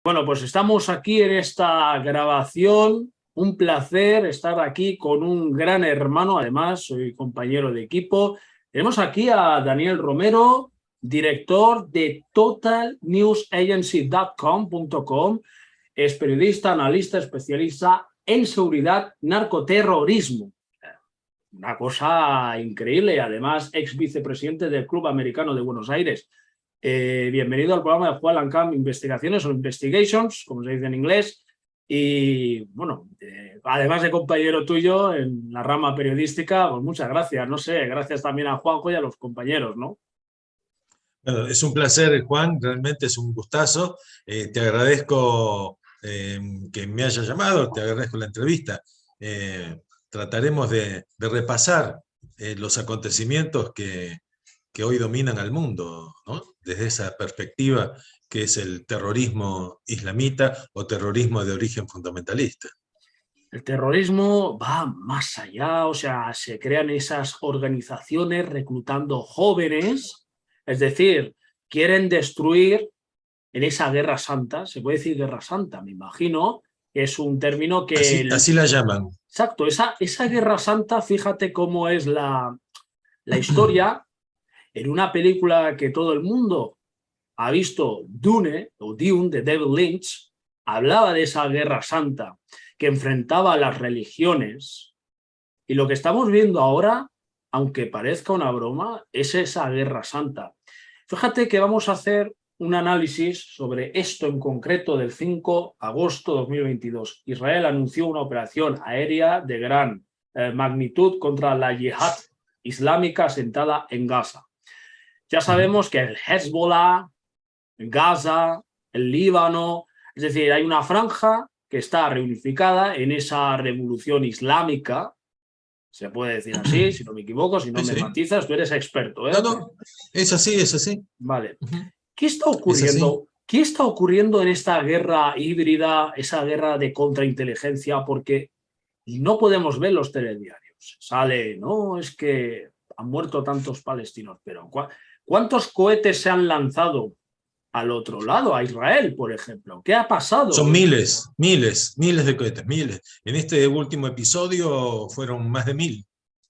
Bueno, pues estamos aquí en esta grabación. Un placer estar aquí con un gran hermano, además soy compañero de equipo. Tenemos aquí a Daniel Romero, director de totalnewsagency.com. Es periodista, analista, especialista en seguridad, narcoterrorismo. Una cosa increíble, además ex vicepresidente del Club Americano de Buenos Aires. Bienvenido al programa de Juan Lancam Investigaciones o Investigations, como se dice en inglés. Y bueno, además de compañero tuyo en la rama periodística, pues muchas gracias. No sé, gracias también a Juanjo y a los compañeros, ¿no? Bueno, es un placer, Juan, realmente es un gustazo. Te agradezco que me hayas llamado, te agradezco la entrevista. Trataremos de repasar los acontecimientos que hoy dominan al mundo, ¿no? Desde esa perspectiva que es el terrorismo islamita o terrorismo de origen fundamentalista. El terrorismo va más allá, o sea, se crean esas organizaciones reclutando jóvenes, es decir, quieren destruir en esa guerra santa, se puede decir guerra santa, me imagino, es un término que... Así la llaman. Exacto, esa guerra santa, fíjate cómo es la historia en una película que todo el mundo ha visto, Dune, o Dune, de David Lynch, hablaba de esa guerra santa que enfrentaba a las religiones. Y lo que estamos viendo ahora, aunque parezca una broma, es esa guerra santa. Fíjate que vamos a hacer un análisis sobre esto en concreto del 5 de agosto de 2022. Israel anunció una operación aérea de gran magnitud contra la yihad islámica asentada en Gaza. Ya sabemos que el Hezbollah, Gaza, el Líbano, es decir, hay una franja que está reunificada en esa revolución islámica, se puede decir así, si no me equivoco, si no me matizas, tú eres experto, ¿eh? No, es así, es así. Vale. ¿Qué está Es así. ocurriendo? ¿Qué está ocurriendo en esta guerra híbrida, esa guerra de contrainteligencia? Porque no podemos ver los telediarios. Sale, no, es que han muerto tantos palestinos, pero ¿cuántos cohetes se han lanzado al otro lado, a Israel, por ejemplo? ¿Qué ha pasado? Son miles de cohetes, miles. En este último episodio fueron más de 1000.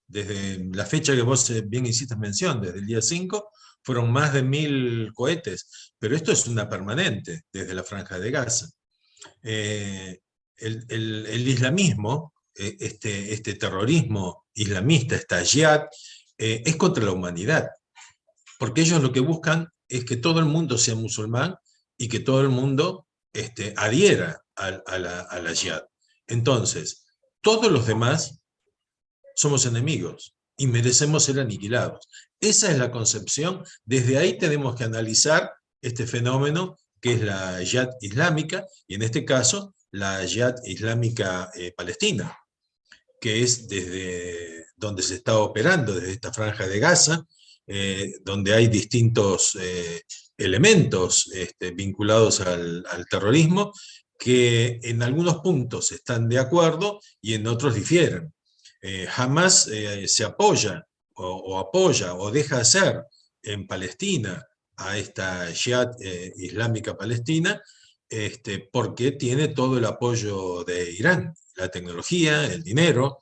Desde la fecha que vos bien hiciste mención, desde el día 5, fueron más de 1000 cohetes. Pero esto es una permanente desde la Franja de Gaza. El islamismo, este terrorismo islamista, esta yihad, es contra la humanidad. Porque ellos lo que buscan es que todo el mundo sea musulmán y que todo el mundo adhiera a la yihad. Entonces, todos los demás somos enemigos y merecemos ser aniquilados. Esa es la concepción. Desde ahí tenemos que analizar este fenómeno que es la yihad islámica, y en este caso la yihad islámica palestina, que es desde donde se está operando, desde esta franja de Gaza, donde hay distintos elementos vinculados al terrorismo, que en algunos puntos están de acuerdo y en otros difieren. Jamás se apoya o deja hacer en Palestina a esta Jihad islámica palestina, porque tiene todo el apoyo de Irán, la tecnología, el dinero,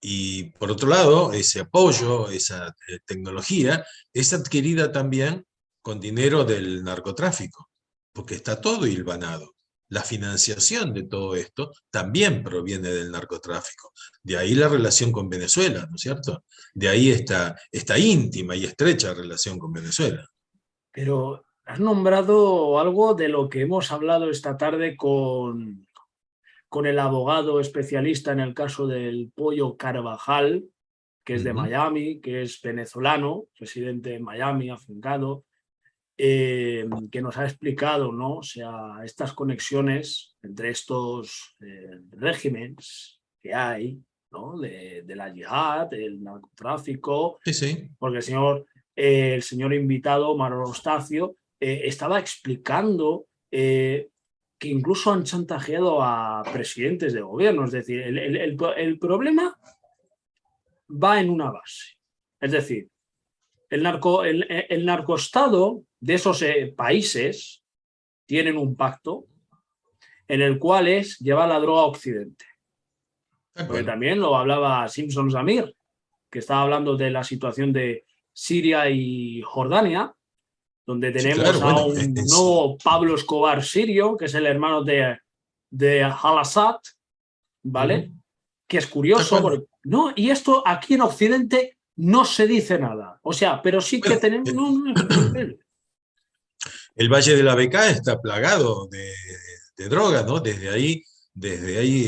y por otro lado, ese apoyo, esa tecnología, es adquirida también con dinero del narcotráfico, porque está todo hilvanado. La financiación de todo esto también proviene del narcotráfico. De ahí la relación con Venezuela, ¿no es cierto? De ahí esta íntima y estrecha relación con Venezuela. Pero has nombrado algo de lo que hemos hablado esta tarde con el abogado especialista en el caso del Pollo Carvajal, que es de Miami, que es venezolano, residente en Miami, afincado, que nos ha explicado, ¿no? O sea, estas conexiones entre estos regímenes que hay, ¿no? De la yihad, del narcotráfico, Sí, sí. porque el señor invitado, Manolo Ostacio, estaba explicando que incluso han chantajeado a presidentes de gobierno. Es decir, el problema va en una base. Es decir, el narcoestado de esos países tienen un pacto en el cual es llevar la droga a Occidente. Porque también lo hablaba Simpson Samir, que estaba hablando de la situación de Siria y Jordania, donde tenemos a un nuevo Pablo Escobar sirio, que es el hermano de Al-Assad, ¿vale? Que es curioso. Porque, no, y esto aquí en Occidente no se dice nada. O sea, pero sí que tenemos... El Valle de la Bekaa está plagado de droga, ¿no? Desde ahí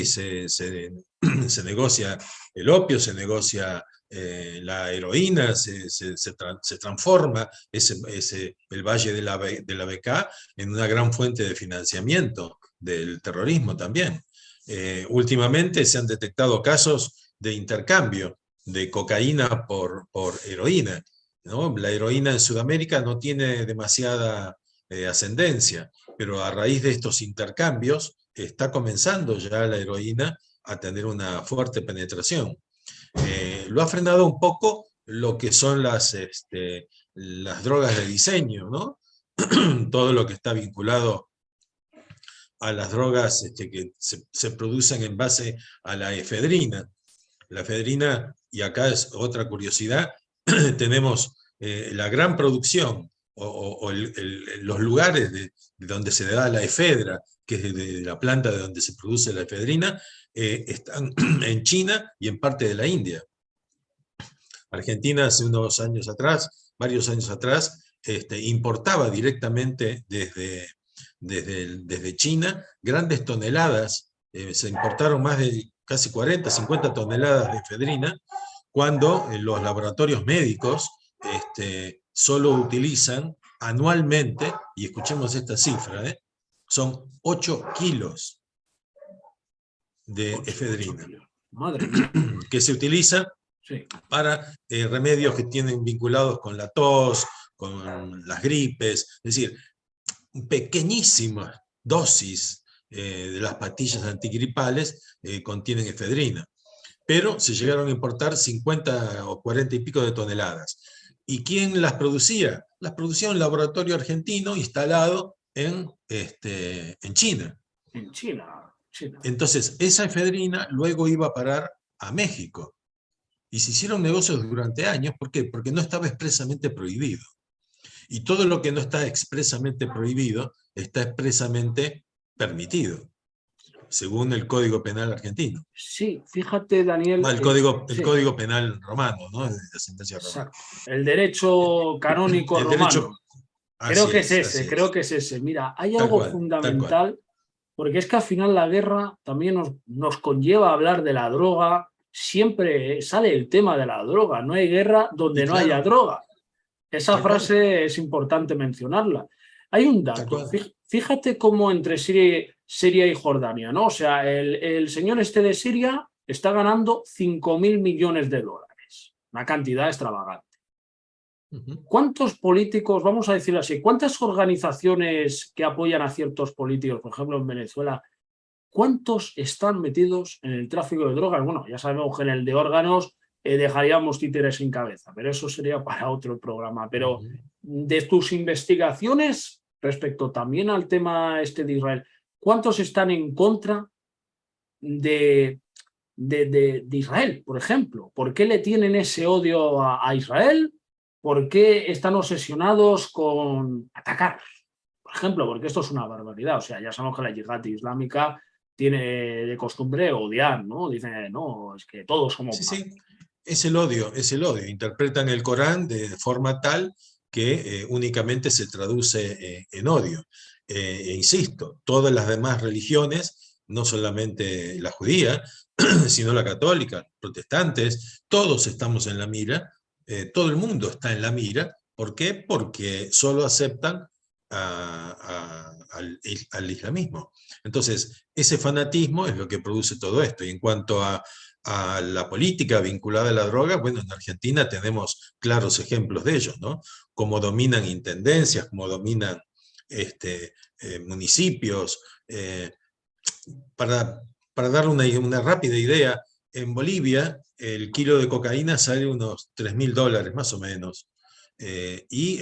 se negocia el opio, se negocia la heroína, se transforma el Valle de la Bekaa en una gran fuente de financiamiento del terrorismo también. Últimamente se han detectado casos de intercambio de cocaína por heroína, ¿no? La heroína en Sudamérica no tiene demasiada ascendencia, pero a raíz de estos intercambios está comenzando ya la heroína a tener una fuerte penetración. Lo ha frenado un poco lo que son las drogas de diseño, ¿no? Todo lo que está vinculado a las drogas que se producen en base a la efedrina. La efedrina, y acá es otra curiosidad, tenemos la gran producción los lugares de donde se da la efedra, que es de la planta de donde se produce la efedrina, están en China y en parte de la India. Argentina hace varios años atrás, importaba directamente desde China grandes toneladas, se importaron más de casi 40, 50 toneladas de efedrina, cuando los laboratorios médicos solo utilizan anualmente, y escuchemos esta cifra, son 8 kilos de efedrina, Madre mía. que se utiliza para remedios que tienen vinculados con la tos, con las gripes, es decir, pequeñísimas dosis de las pastillas antigripales contienen efedrina, pero se llegaron a importar 50 o 40 y pico de toneladas. ¿Y quién las producía? Las producía un laboratorio argentino instalado en China. En China. Entonces, esa efedrina luego iba a parar a México. Y se hicieron negocios durante años. ¿Por qué? Porque no estaba expresamente prohibido. Y todo lo que no está expresamente prohibido está expresamente permitido, según el Código Penal argentino. Sí, fíjate, Daniel. El Código Penal romano, ¿no? De la sentencia romana. El derecho canónico el romano. Derecho, creo que es ese. Mira, hay algo fundamental, porque es que al final la guerra también nos conlleva a hablar de la droga. Siempre sale el tema de la droga. No hay guerra donde no haya droga. Esa frase es importante mencionarla. Hay un dato. Fíjate cómo entre Siria y Jordania, ¿no? O sea, el señor de Siria está ganando 5.000 millones de dólares. Una cantidad extravagante. ¿Cuántos políticos, vamos a decirlo así, cuántas organizaciones que apoyan a ciertos políticos, por ejemplo en Venezuela, cuántos están metidos en el tráfico de drogas? Bueno, ya sabemos que en el de órganos dejaríamos títeres sin cabeza, pero eso sería para otro programa. Pero de tus investigaciones respecto también al tema de Israel, ¿cuántos están en contra de Israel, por ejemplo? ¿Por qué le tienen ese odio a Israel? ¿Por qué están obsesionados con atacar? Por ejemplo, porque esto es una barbaridad. O sea, ya sabemos que la yihad islámica tiene de costumbre odiar, ¿no? Dicen, no, es que todos somos malos. Sí. Es el odio. Interpretan el Corán de forma tal que únicamente se traduce en odio. Insisto, todas las demás religiones, no solamente la judía, sino la católica, protestantes, todos estamos en la mira, todo el mundo está en la mira. ¿Por qué? Porque solo aceptan al islamismo. Entonces, ese fanatismo es lo que produce todo esto. Y en cuanto a la política vinculada a la droga, bueno, en Argentina tenemos claros ejemplos de ello, ¿no? Cómo dominan intendencias, cómo dominan municipios. Para darle una rápida idea, en Bolivia el kilo de cocaína sale unos $3.000 más o menos, y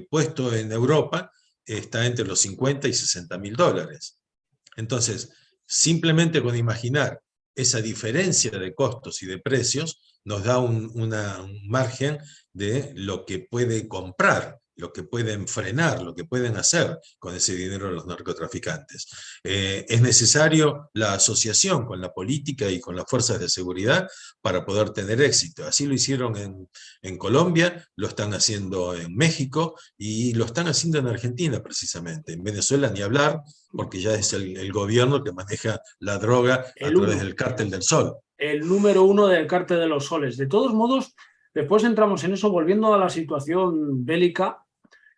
puesto en Europa está entre los 50 y 60 mil dólares. Entonces, simplemente con imaginar esa diferencia de costos y de precios, nos da un margen de lo que puede comprar, lo que pueden frenar, lo que pueden hacer con ese dinero los narcotraficantes. Es necesario la asociación con la política y con las fuerzas de seguridad para poder tener éxito. Así lo hicieron en Colombia, lo están haciendo en México y lo están haciendo en Argentina precisamente. En Venezuela ni hablar, porque ya es el gobierno que maneja la droga a El través uno, del cártel del Sol. el número uno del Cártel de los Soles. De todos modos, después entramos en eso, volviendo a la situación bélica,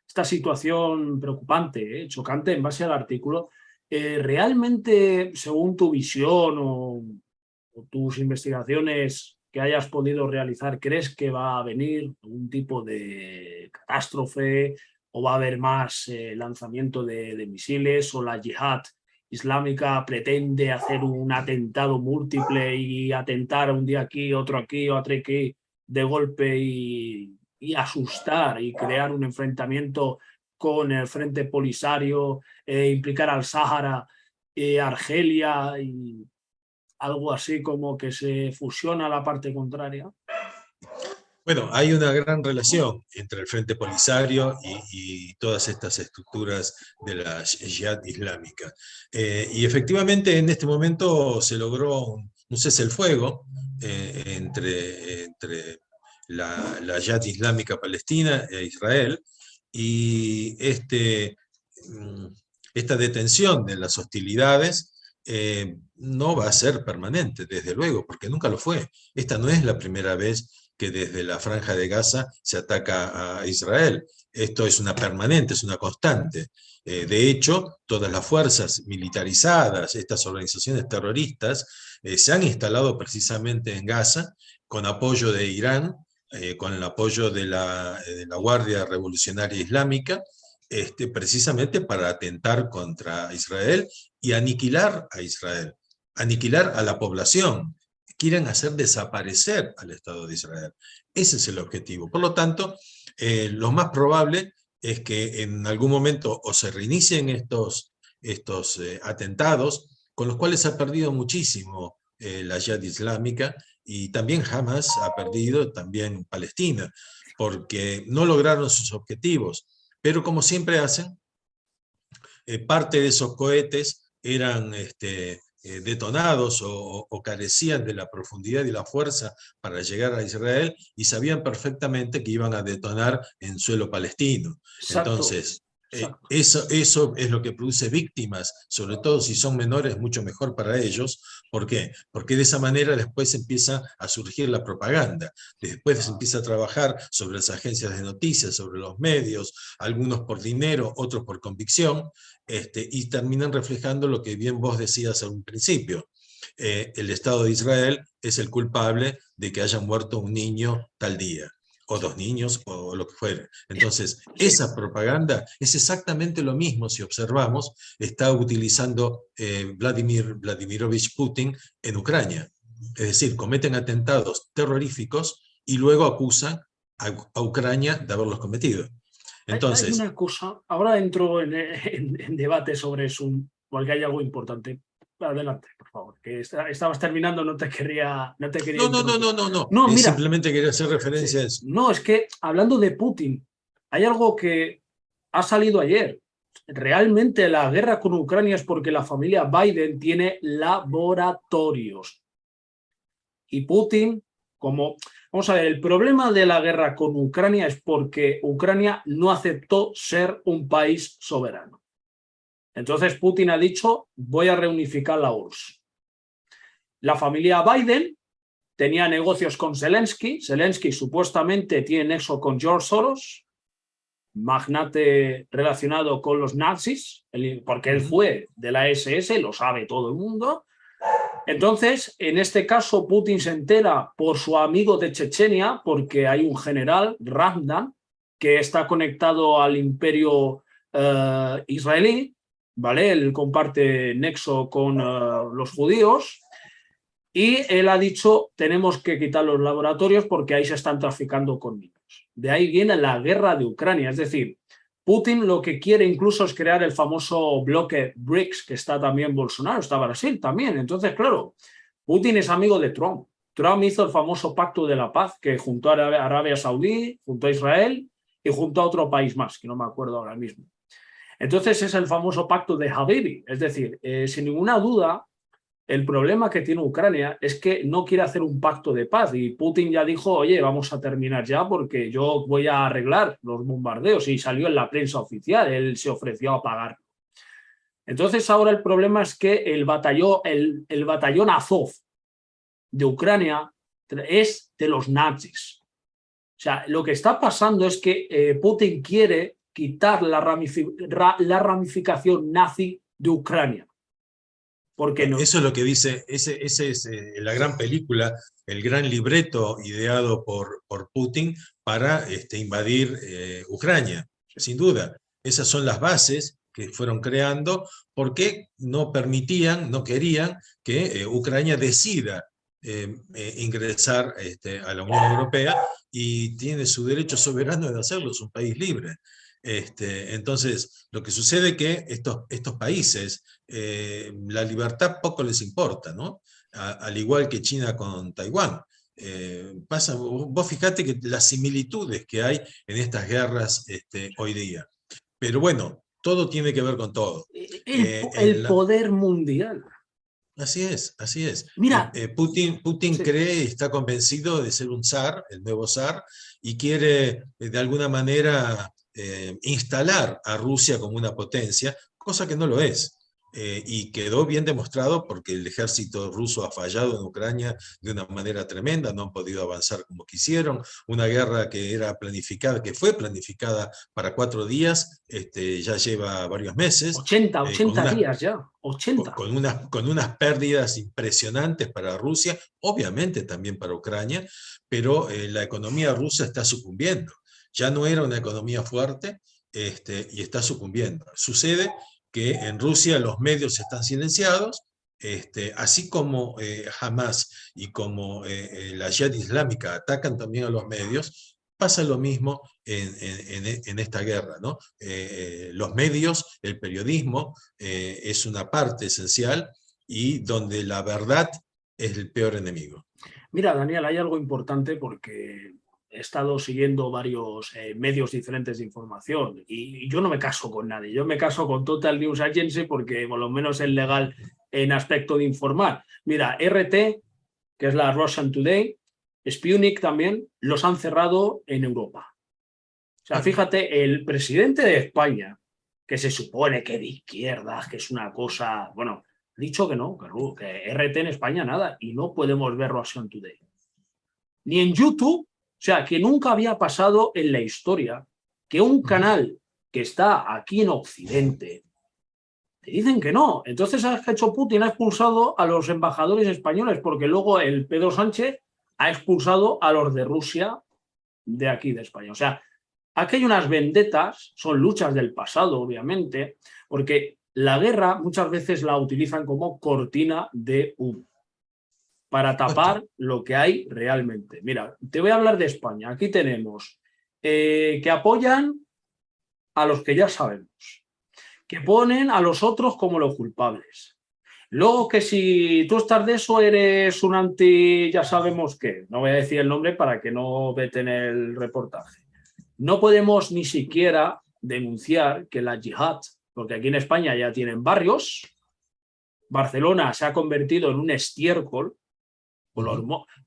esta situación preocupante, chocante en base al artículo. ¿Realmente, según tu visión o tus investigaciones que hayas podido realizar, crees que va a venir algún tipo de catástrofe o va a haber más lanzamiento de misiles o la yihad islámica pretende hacer un atentado múltiple y atentar un día aquí, otro aquí de golpe y asustar y crear un enfrentamiento con el Frente Polisario, implicar al Sáhara, Argelia y algo así como que se fusiona la parte contraria? Bueno, hay una gran relación entre el Frente Polisario y todas estas estructuras de la Yihad Islámica. Y efectivamente en este momento se logró un cese el fuego entre la Yihad Islámica Palestina e Israel, y esta detención de las hostilidades no va a ser permanente, desde luego, porque nunca lo fue. Esta no es la primera vez que desde la Franja de Gaza se ataca a Israel. Esto es una permanente, es una constante. De hecho, todas las fuerzas militarizadas, estas organizaciones terroristas, se han instalado precisamente en Gaza con apoyo de Irán, con el apoyo de la Guardia Revolucionaria Islámica, precisamente para atentar contra Israel y aniquilar a Israel, aniquilar a la población. Quieren hacer desaparecer al Estado de Israel. Ese es el objetivo. Por lo tanto, lo más probable es que en algún momento o se reinicien estos atentados, con los cuales ha perdido muchísimo la Yihad Islámica, y también Hamas ha perdido, también Palestina, porque no lograron sus objetivos. Pero como siempre hacen, parte de esos cohetes eran detonados o carecían de la profundidad y la fuerza para llegar a Israel, y sabían perfectamente que iban a detonar en suelo palestino. Exacto, Entonces, exacto. eso es lo que produce víctimas, sobre todo si son menores, mucho mejor para ellos. ¿Por qué? Porque de esa manera después empieza a surgir la propaganda, después se empieza a trabajar sobre las agencias de noticias, sobre los medios, algunos por dinero, otros por convicción, y terminan reflejando lo que bien vos decías a un principio. El Estado de Israel es el culpable de que haya muerto un niño tal día, o dos niños, o lo que fuere. Entonces, Sí. esa propaganda es exactamente lo mismo, si observamos, está utilizando Vladimir Vladimirovich Putin en Ucrania. Es decir, cometen atentados terroríficos y luego acusan a Ucrania de haberlos cometido. Hay Entonces, una cosa, ahora entro en debate sobre eso, porque hay algo importante. Adelante, por favor, que estabas terminando, no te quería no, no, no, interrumpir. no, no, no. No, mira, Simplemente quería hacer referencia sí, a eso. no, es que hablando de Putin, hay algo que ha salido ayer. Realmente la guerra con Ucrania es porque la familia Biden tiene laboratorios. Y Putin, como... Vamos a ver, el problema de la guerra con Ucrania es porque Ucrania no aceptó ser un país soberano. Entonces Putin ha dicho, voy a reunificar la URSS. La familia Biden tenía negocios con Zelensky. Zelensky supuestamente tiene nexo con George Soros, magnate relacionado con los nazis, porque él fue de la SS, lo sabe todo el mundo. Entonces, en este caso, Putin se entera por su amigo de Chechenia, porque hay un general, Ramdan, que está conectado al imperio israelí, ¿vale? Él comparte nexo con los judíos, y él ha dicho, tenemos que quitar los laboratorios porque ahí se están traficando con niños. De ahí viene la guerra de Ucrania, es decir, Putin lo que quiere incluso es crear el famoso bloque BRICS, que está también Bolsonaro, está Brasil también. Entonces, claro, Putin es amigo de Trump. Trump hizo el famoso pacto de la paz que juntó a Arabia Saudí, juntó a Israel y juntó a otro país más, que no me acuerdo ahora mismo. Entonces es el famoso pacto de Habibi. Es decir, sin ninguna duda, el problema que tiene Ucrania es que no quiere hacer un pacto de paz y Putin ya dijo, oye, vamos a terminar ya porque yo voy a arreglar los bombardeos y salió en la prensa oficial, él se ofreció a pagar. Entonces ahora el problema es que el batallón Azov de Ucrania es de los nazis. O sea, lo que está pasando es que Putin quiere quitar la ramificación nazi de Ucrania. Porque no. Eso es lo que dice, ese es la gran película, el gran libreto ideado por Putin para invadir Ucrania, sin duda. Esas son las bases que fueron creando porque no permitían, no querían que Ucrania decida ingresar a la Unión Europea y tiene su derecho soberano de hacerlo, es un país libre. Entonces, lo que sucede es que estos países, la libertad poco les importa, ¿no? Al igual que China con Taiwán. Vos fijate que las similitudes que hay en estas guerras hoy día. Pero bueno, todo tiene que ver con todo. El poder mundial. Así es, así es. Mira, Putin sí. cree y está convencido de ser un zar, el nuevo zar, y quiere de alguna manera instalar a Rusia como una potencia, cosa que no lo es. Y quedó bien demostrado porque el ejército ruso ha fallado en Ucrania de una manera tremenda, no han podido avanzar como quisieron, una guerra que era planificada, que fue planificada para 4 días, ya lleva varios meses. 80 días ya, 80. Con unas pérdidas impresionantes para Rusia, obviamente también para Ucrania, pero la economía rusa está sucumbiendo. Ya no era una economía fuerte y está sucumbiendo. Sucede que en Rusia los medios están silenciados, así como Hamas y como la Jihad Islámica atacan también a los medios, pasa lo mismo en esta guerra, ¿no? Los medios, el periodismo es una parte esencial y donde la verdad es el peor enemigo. Mira, Daniel, hay algo importante porque he estado siguiendo varios medios diferentes de información y yo no me caso con nadie, yo me caso con Total News Agency porque por lo menos es legal en aspecto de informar. Mira, RT, que es la Russian Today, Sputnik también, los han cerrado en Europa. O sea, fíjate, el presidente de España, que se supone que de izquierdas, que es una cosa, bueno, ha dicho que no, que RT en España nada, y no podemos ver Russian Today. Ni en YouTube, o sea, que nunca había pasado en la historia que un canal que está aquí en Occidente te dicen que no. Entonces, ¿sabes qué ha hecho Putin? Ha expulsado a los embajadores españoles, porque luego el Pedro Sánchez ha expulsado a los de Rusia de aquí de España. O sea, aquí hay unas vendetas, son luchas del pasado, obviamente, porque la guerra muchas veces la utilizan como cortina de humo para tapar lo que hay realmente. Mira, te voy a hablar de España. Aquí tenemos que apoyan a los que ya sabemos, que ponen a los otros como los culpables. Luego que si tú estás de eso eres un anti, ya sabemos qué. No voy a decir el nombre para que no veten el reportaje. No podemos ni siquiera denunciar que la yihad, porque aquí en España ya tienen barrios, Barcelona se ha convertido en un estiércol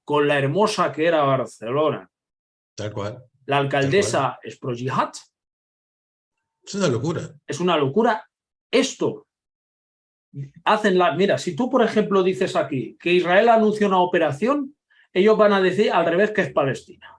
con la hermosa que era Barcelona. Tal cual. La alcaldesa es pro yihad. Es una locura. Es una locura. Esto hacen la... Mira, si tú, por ejemplo, dices aquí que Israel anunció una operación, ellos van a decir al revés que es Palestina.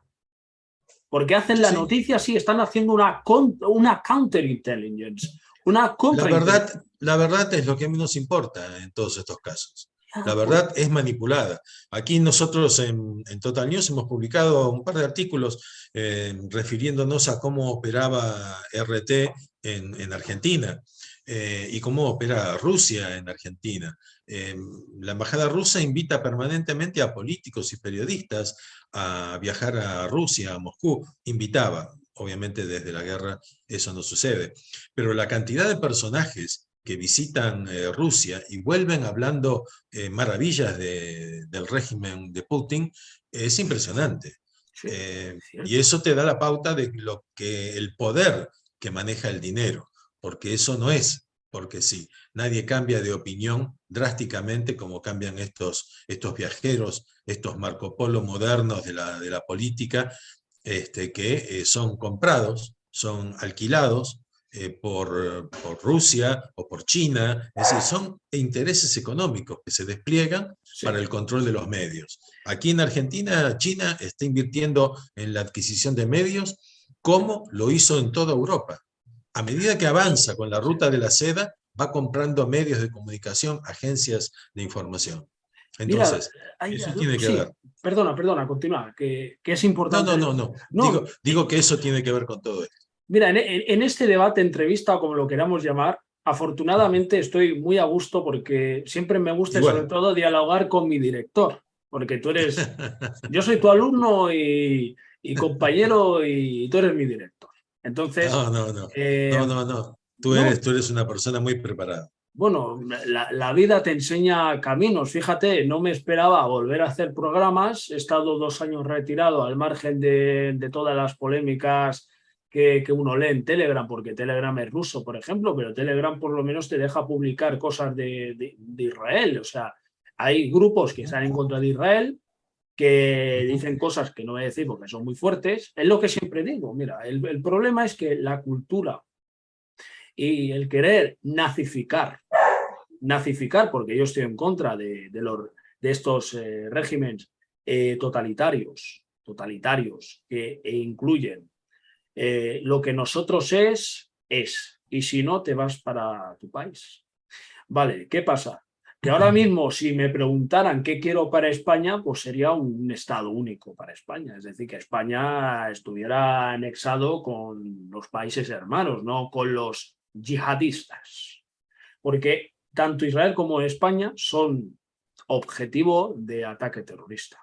Porque hacen la noticia, sí, están haciendo una counterintelligence. La verdad es lo que menos importa en todos estos casos. La verdad es manipulada. Aquí nosotros en Total News hemos publicado un par de artículos refiriéndonos a cómo operaba RT en Argentina y cómo opera Rusia en Argentina. La embajada rusa invita permanentemente a políticos y periodistas a viajar a Rusia, a Moscú. Invitaba. obviamente desde la guerra eso no sucede. Pero la cantidad de personajes que visitan Rusia y vuelven hablando maravillas del régimen de Putin es impresionante. Sí, Y cierto. eso te da la pauta de lo que el poder que maneja el dinero, porque eso no es porque sí, nadie cambia de opinión drásticamente como cambian estos viajeros, estos Marco Polo modernos de la política, que son comprados, son alquilados por Rusia o por China, es decir, son intereses económicos que se despliegan para Sí. el control de los medios. Aquí en Argentina, China está invirtiendo en la adquisición de medios como lo hizo en toda Europa. A medida que avanza con la Sí. ruta de la seda, va comprando medios de comunicación, agencias de información. Mira, Entonces, eso tiene que ver. sí, perdona, continúa, que es No, no, importante. no, no. No, Digo que eso tiene que ver con todo esto. mira, en este debate, entrevista o como lo queramos llamar, afortunadamente estoy muy a gusto porque siempre me gusta y sobre Igual. todo dialogar con mi director, porque yo soy tu alumno y compañero y tú eres mi director. Entonces, No, no, no. eh, No, no, no. no, Tú eres una persona muy preparada. bueno, la vida te enseña caminos. Fíjate, no me esperaba volver a hacer programas. He estado 2 años retirado al margen de todas las polémicas que uno lee en Telegram, porque Telegram es ruso, por ejemplo, pero Telegram por lo menos te deja publicar cosas de Israel. O sea, hay grupos que están en contra de Israel, que Ujú. dicen cosas que no voy a decir porque son muy fuertes. Es lo que siempre digo. Mira, el problema es que la cultura y el querer nazificar, porque yo estoy en contra de estos regímenes totalitarios que incluyen lo que nosotros es, y si no, te vas para tu país. Vale, ¿qué pasa? Que ahora mismo, si me preguntaran qué quiero para España, pues sería un Estado único para España. Es decir, que España estuviera anexado con los países hermanos, no con los yihadistas. Porque tanto Israel como España son objetivo de ataque terrorista.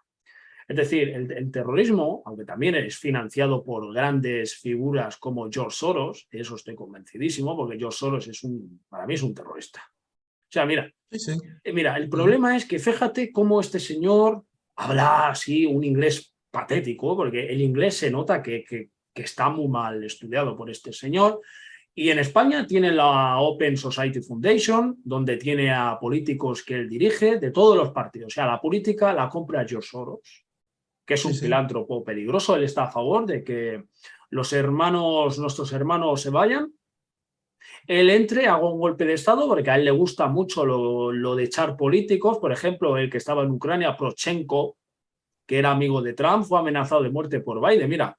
Es decir, el terrorismo, aunque también es financiado por grandes figuras como George Soros, de eso estoy convencidísimo, porque George Soros para mí es un terrorista. O sea, Sí, sí. el Ujú. problema es que fíjate cómo este señor habla así un inglés patético, porque el inglés se nota que está muy mal estudiado por este señor. Y en España tiene la Open Society Foundation, donde tiene a políticos que él dirige de todos los partidos. O sea, la política la compra George Soros, que es Sí, un sí. filántropo peligroso. Él está a favor de que nuestros hermanos se vayan. Él entre, haga un golpe de Estado, porque a él le gusta mucho lo de echar políticos. Por ejemplo, el que estaba en Ucrania, Prochenko, que era amigo de Trump, fue amenazado de muerte por Biden. Mira,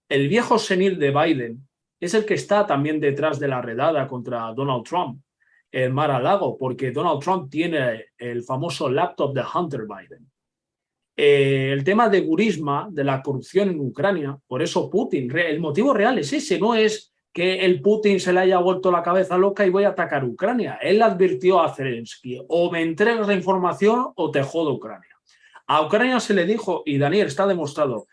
el viejo senil de Biden es el que está también detrás de la redada contra Donald Trump en Mar-a-Lago, porque Donald Trump tiene el famoso laptop de Hunter Biden. El tema de Burisma, de la corrupción en Ucrania, por eso Putin, el motivo real es ese, no es que el Putin se le haya vuelto la cabeza loca y voy a atacar Ucrania. Él advirtió a Zelensky, o me entregas la información o te jodo Ucrania. A Ucrania se le dijo, y Daniel, está demostrado,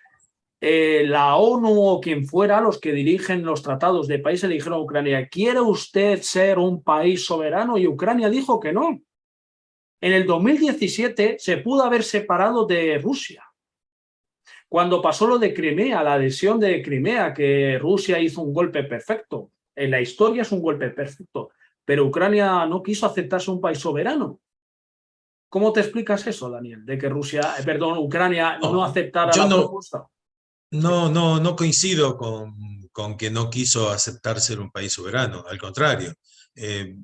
la ONU o quien fuera, los que dirigen los tratados de país, le dijeron a Ucrania, ¿quiere usted ser un país soberano? Y Ucrania dijo que no. En el 2017 se pudo haber separado de Rusia. Cuando pasó lo de Crimea, la adhesión de Crimea, que Rusia hizo un golpe perfecto. En la historia es un golpe perfecto, pero Ucrania no quiso aceptarse un país soberano. ¿Cómo te explicas eso, Daniel? De que Ucrania no No, aceptara yo la no, propuesta. Sí, no coincido con que no quiso aceptar ser un país soberano. Al contrario, eh,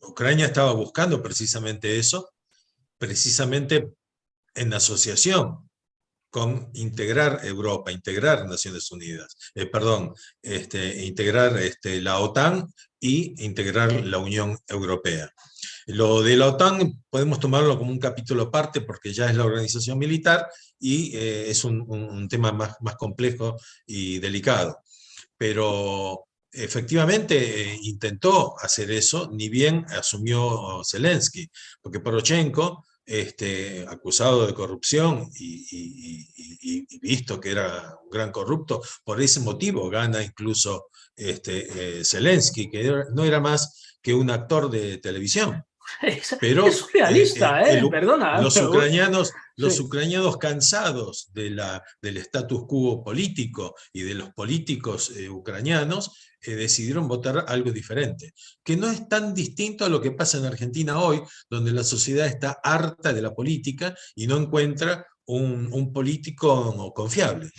Ucrania estaba buscando precisamente eso, precisamente en asociación con integrar Europa, integrar Naciones Unidas, perdón, integrar la OTAN y integrar la Unión Europea. Lo de la OTAN podemos tomarlo como un capítulo aparte porque ya es la organización militar y es un tema más complejo y delicado. Pero efectivamente intentó hacer eso, ni bien asumió Zelensky, porque Poroshenko acusado de corrupción y visto que era un gran corrupto. Por ese motivo gana incluso Zelensky, que no era más que un actor de televisión. Es Pero surrealista, perdona, pero bueno. los Sí. ucranianos cansados del status quo político y de los políticos ucranianos decidieron votar algo diferente, que no es tan distinto a lo que pasa en Argentina hoy, donde la sociedad está harta de la política y no encuentra un político confiable.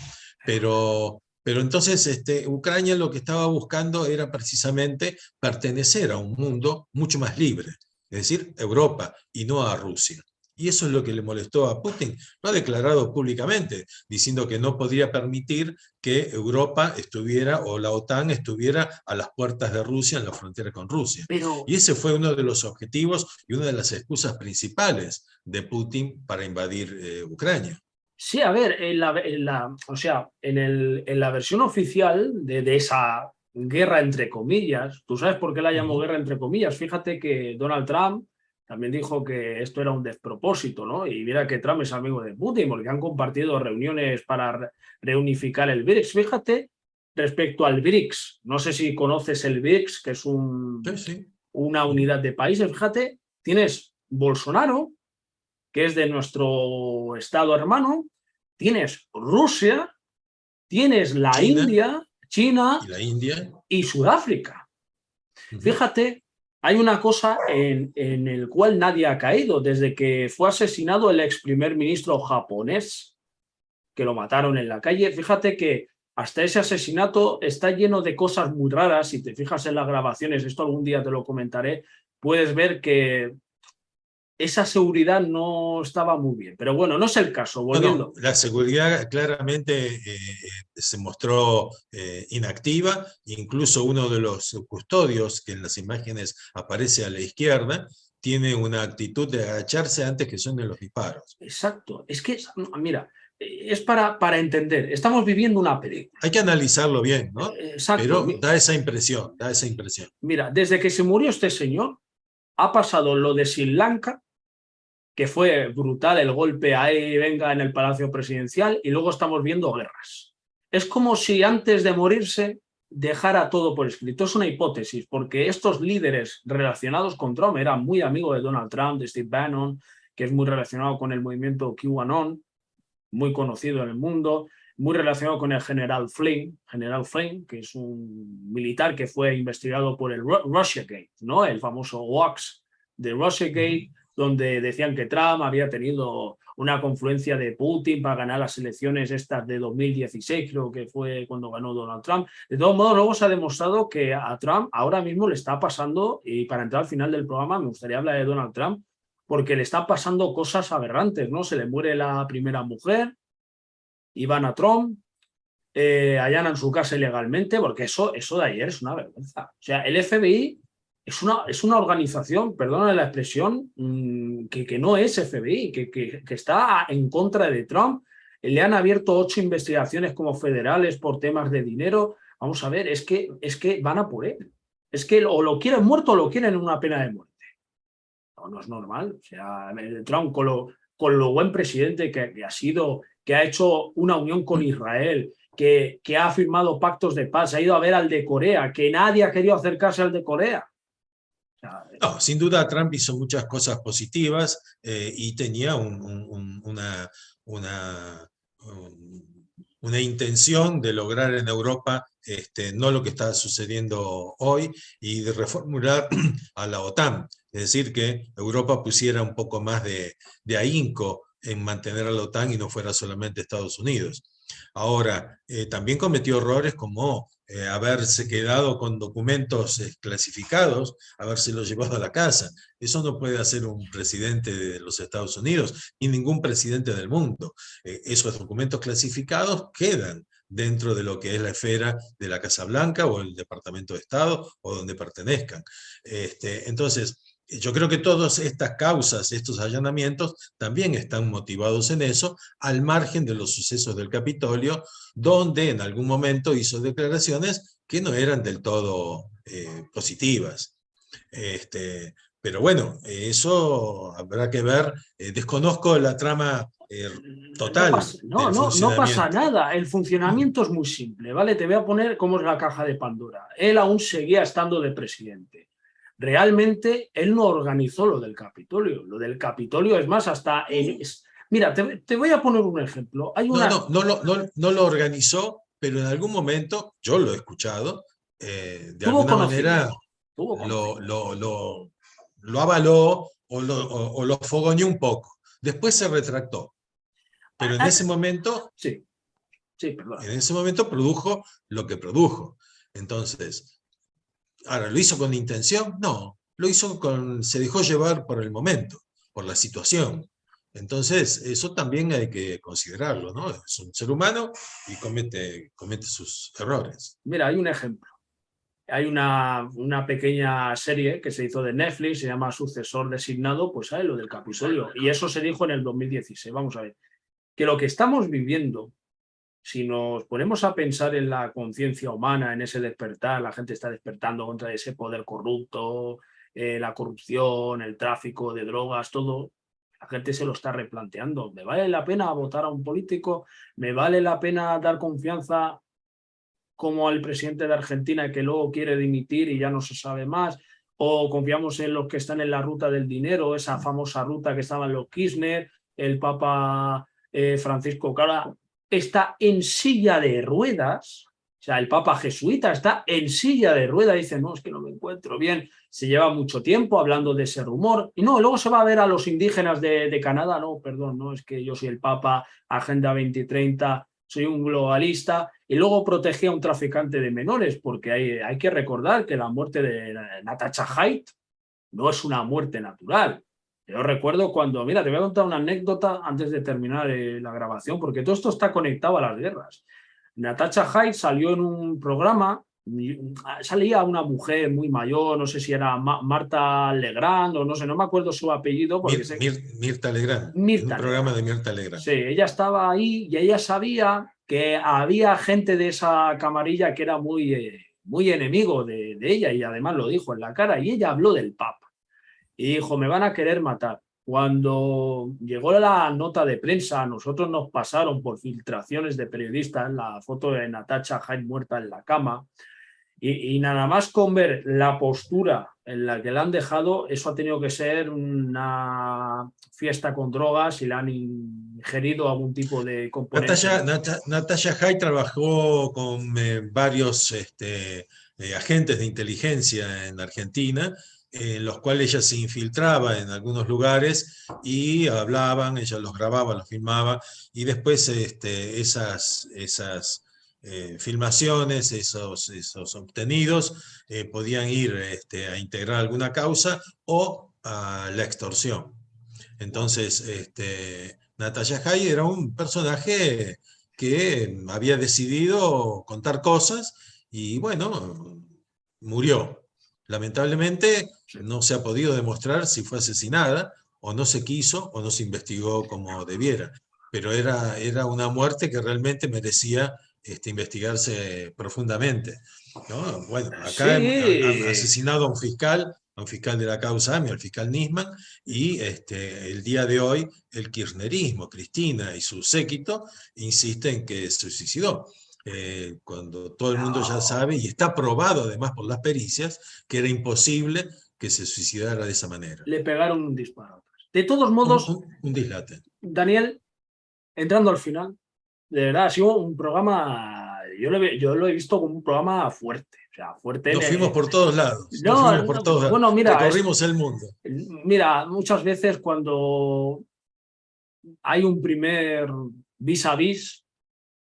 Pero entonces Ucrania lo que estaba buscando era precisamente pertenecer a un mundo mucho más libre, es decir, Europa y no a Rusia. Y eso es lo que le molestó a Putin. Lo ha declarado públicamente, diciendo que no podría permitir que Europa estuviera o la OTAN estuviera a las puertas de Rusia, en la frontera con Rusia. Pero Y ese fue uno de los objetivos y una de las excusas principales de Putin para invadir Ucrania. sí, a ver, o sea, en la versión oficial de esa guerra entre comillas, ¿tú sabes por qué la llamó guerra entre comillas? Fíjate que Donald Trump también dijo que esto era un despropósito, ¿no? Y mira que Trump es amigo de Putin porque han compartido reuniones para reunificar el BRICS. Fíjate, respecto al BRICS, no sé si conoces el BRICS, que es Sí, sí. una unidad de países, fíjate, tienes Bolsonaro, que es de nuestro estado hermano, tienes Rusia, tienes la China India, China y la India. y Sudáfrica. Fíjate, hay una cosa en el cual nadie ha caído desde que fue asesinado el ex primer ministro japonés, que lo mataron en la calle. Fíjate que hasta ese asesinato está lleno de cosas muy raras. Si te fijas en las grabaciones, esto algún día te lo comentaré, puedes ver que esa seguridad no estaba muy bien. Pero bueno, no es el caso, Bueno, volviendo. la seguridad claramente se mostró inactiva, incluso uno de los custodios, que en las imágenes aparece a la izquierda, tiene una actitud de agacharse antes que suenen los disparos. Exacto, es que, mira, es para entender, estamos viviendo una película. Hay que analizarlo bien, ¿no? Exacto, Pero da esa impresión, da esa impresión. mira, desde que se murió este señor, ha pasado lo de Sri Lanka, que fue brutal el golpe ahí, venga, en el Palacio Presidencial, y luego estamos viendo guerras. Es como si antes de morirse dejara todo por escrito. Es una hipótesis, porque estos líderes relacionados con Trump eran muy amigos de Donald Trump, de Steve Bannon, que es muy relacionado con el movimiento QAnon, muy conocido en el mundo, muy relacionado con el general Flynn, que es un militar que fue investigado por el Russiagate, ¿no? El famoso Wax de Russiagate, donde decían que Trump había tenido una confluencia de Putin para ganar las elecciones estas de 2016, creo que fue cuando ganó Donald Trump. De todos modos, luego se ha demostrado que a Trump ahora mismo le está pasando, y para entrar al final del programa me gustaría hablar de Donald Trump, porque le están pasando cosas aberrantes, ¿no? Se le muere la primera mujer, Ivana Trump, allanan su casa ilegalmente, porque eso de ayer es una vergüenza. O sea, el FBI es una organización, perdona la expresión, que no es FBI, que está en contra de Trump. Le han abierto 8 investigaciones como federales por temas de dinero. Vamos a ver, es que van a por él. Es que o lo quieren muerto o lo quieren en una pena de muerte. No es normal. O sea, Trump, con lo buen presidente que ha sido, que ha hecho una unión con Israel, que ha firmado pactos de paz, ha ido a ver al de Corea, que nadie ha querido acercarse al de Corea. O sea, No, sin duda Trump hizo muchas cosas positivas y tenía una, una intención de lograr en Europa no lo que está sucediendo hoy y de reformular a la OTAN. Es decir, que Europa pusiera un poco más de ahínco en mantener a la OTAN y no fuera solamente Estados Unidos. Ahora, también cometió errores como haberse quedado con documentos clasificados, habérselos llevado a la casa. Eso no puede hacer un presidente de los Estados Unidos ni ningún presidente del mundo. Esos documentos clasificados quedan dentro de lo que es la esfera de la Casa Blanca o el Departamento de Estado o donde pertenezcan. Entonces, yo creo que todas estas causas, estos allanamientos, también están motivados en eso, al margen de los sucesos del Capitolio, donde en algún momento hizo declaraciones que no eran del todo positivas. Pero bueno, eso habrá que ver. Desconozco la trama No total pasa, no, del no, no pasa funcionamiento. nada. El funcionamiento es muy simple, ¿vale? Te voy a poner cómo es la caja de Pandora. Él aún seguía estando de presidente. Realmente él no organizó lo del Capitolio. Lo del Capitolio es más, hasta en... Mira, te voy a poner un ejemplo. Hay No, una... no, no lo organizó, pero en algún momento, yo lo he escuchado, de Tuvo alguna manera conocimiento, tuvo lo, conocimiento. lo, lo, lo avaló o lo fogoneó un poco. Después se retractó, pero Ah, ah, sí, sí, en perdón. ese momento produjo lo que produjo. Entonces, ahora, ¿lo hizo con intención? No, lo hizo se dejó llevar por el momento, por la situación. Entonces, eso también hay que considerarlo, ¿no? Es un ser humano y comete sus errores. Mira, hay un ejemplo. Hay una pequeña serie que se hizo de Netflix, se llama Sucesor Designado, pues ¿sabes? Lo del Capitolio. Y eso se dijo en el 2016. Vamos a ver, que lo que estamos viviendo, si nos ponemos a pensar en la conciencia humana, en ese despertar, la gente está despertando contra ese poder corrupto, la corrupción, el tráfico de drogas, todo, la gente se lo está replanteando. ¿Me vale la pena votar a un político? ¿Me vale la pena dar confianza como al presidente de Argentina que luego quiere dimitir y ya no se sabe más? ¿O confiamos en los que están en la ruta del dinero, esa famosa ruta que estaban los Kirchner, el Papa Francisco, que ahora está en silla de ruedas? O sea, el Papa jesuita está en silla de ruedas, dice, no, es que no me encuentro bien, se lleva mucho tiempo hablando de ese rumor, y no, luego se va a ver a los indígenas de Canadá, no, perdón, no, es que yo soy el Papa, Agenda 2030, soy un globalista, y luego protegía a un traficante de menores, porque hay que recordar que la muerte de Natasha Haidt no es una muerte natural. Yo recuerdo cuando, mira, te voy a contar una anécdota antes de terminar la grabación, porque todo esto está conectado a las guerras. Natasha Haidt salió en un programa, salía una mujer muy mayor, no sé si era Marta Legrand o no sé, no me acuerdo su apellido, porque sé, Mirta Legrand, en un Mirta programa Legrand. de Mirta Legrand. Sí, ella estaba ahí y ella sabía que había gente de esa camarilla que era muy enemigo de ella y además lo dijo en la cara y ella habló del Papa y dijo, me van a querer matar. Cuando llegó la nota de prensa, a nosotros nos pasaron por filtraciones de periodistas la foto de Natasha Haidt muerta en la cama y nada más con ver la postura en la que la han dejado, eso ha tenido que ser una fiesta con drogas y le han ingerido algún tipo de componente. Natasha Haidt trabajó con varios agentes de inteligencia en Argentina, en los cuales ella se infiltraba en algunos lugares y hablaban, ella los grababa, los filmaba, y después esas filmaciones, esos obtenidos, podían ir a integrar alguna causa o a la extorsión. Wow. Entonces, Natasha Haidt era un personaje que había decidido contar cosas y bueno, murió. Lamentablemente Sí. no se ha podido demostrar si fue asesinada o no se quiso o no se investigó como debiera, pero era una muerte que realmente merecía investigarse profundamente, ¿no? Bueno, acá han Sí, asesinado a un fiscal de la causa AMI, al fiscal Nisman, y el día de hoy el kirchnerismo, Cristina y su séquito, insisten en que se suicidó. Cuando todo el mundo ya no, sabe, y está probado además por las pericias, que era imposible que se suicidara de esa manera. le pegaron un disparo. De todos modos, Un dislate. Daniel, entrando al final, de verdad ha sido un programa, yo lo he visto como un programa fuerte, o sea, fuerte Nos fuimos por todos lados, nos no, fuimos por no, todos lados, bueno, mira, recorrimos el mundo. mira, muchas veces cuando hay un primer vis a vis,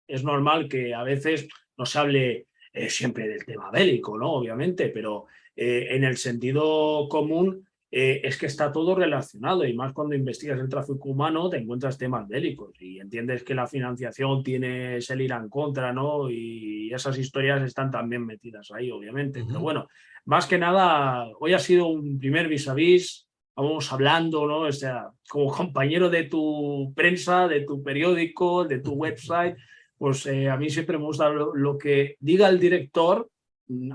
es normal que a veces no se hable siempre del tema bélico, ¿no? Obviamente, pero en el sentido común es que está todo relacionado y más cuando investigas el tráfico humano te encuentras temas bélicos y entiendes que la financiación tiene el ir en contra, ¿no? Y esas historias están también metidas ahí, obviamente. Pero Ujú. bueno, más que nada, hoy ha sido un primer vis a vis. Vamos hablando, ¿no? O sea, como compañero de tu prensa, de tu periódico, de tu website, pues a mí siempre me gusta lo que diga el director,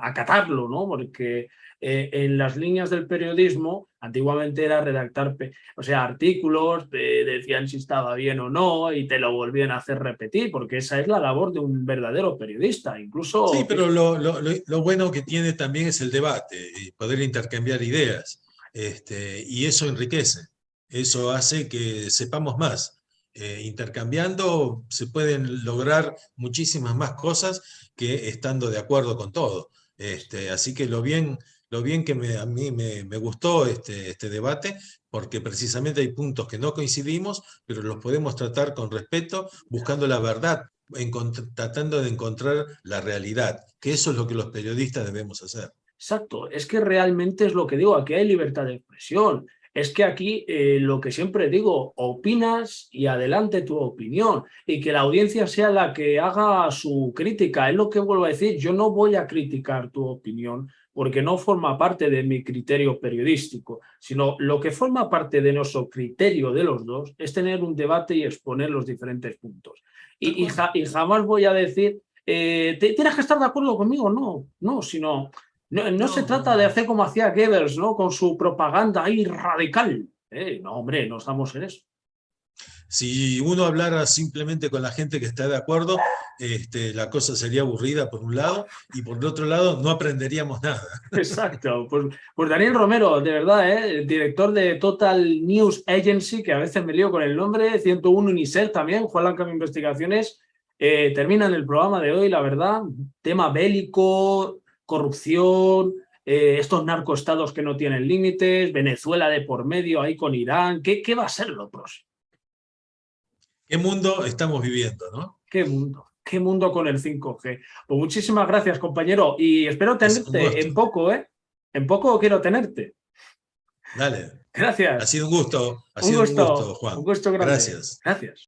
acatarlo, ¿no? Porque en las líneas del periodismo, antiguamente era redactar artículos, te decían si estaba bien o no y te lo volvían a hacer repetir, porque esa es la labor de un verdadero periodista. Sí, Incluso, pero lo bueno que tiene también es el debate y poder intercambiar ideas. Y eso enriquece, eso hace que sepamos más. Intercambiando se pueden lograr muchísimas más cosas que estando de acuerdo con todo. Así que lo bien que a mí me gustó este debate, porque precisamente hay puntos que no coincidimos, pero los podemos tratar con respeto, buscando la verdad, tratando de encontrar la realidad, que eso es lo que los periodistas debemos hacer. exacto, es que realmente es lo que digo, aquí hay libertad de expresión. Es que aquí lo que siempre digo, opinas y adelante tu opinión y que la audiencia sea la que haga su crítica. Es lo que vuelvo a decir, yo no voy a criticar tu opinión porque no forma parte de mi criterio periodístico, sino lo que forma parte de nuestro criterio de los dos es tener un debate y exponer los diferentes puntos. Tal cual. Y jamás voy a decir, tienes que estar de acuerdo conmigo, no, no, sino... No se No, no, trata de no. hacer como hacía Goebbels, ¿no? Con su propaganda ahí radical. No, hombre, no estamos en eso. Si uno hablara simplemente con la gente que está de acuerdo, la cosa sería aburrida por un lado y por el otro lado no aprenderíamos nada. Exacto. Pues Daniel Romero, de verdad, el director de Total News Agency, que a veces me lío con el nombre, 101 UNICEF también, Juan Lancam Investigaciones, terminan el programa de hoy, la verdad, tema bélico, corrupción, estos narcoestados que no tienen límites, Venezuela de por medio ahí con Irán, ¿qué va a ser lo próximo? ¿Qué mundo estamos viviendo, no? Qué mundo con el 5G. Pues muchísimas gracias, compañero, y espero Es un tenerte en gusto. poco, ¿eh? En poco quiero tenerte. Dale. Gracias. Ha sido un gusto, Un Juan. gusto grande. Gracias. Gracias.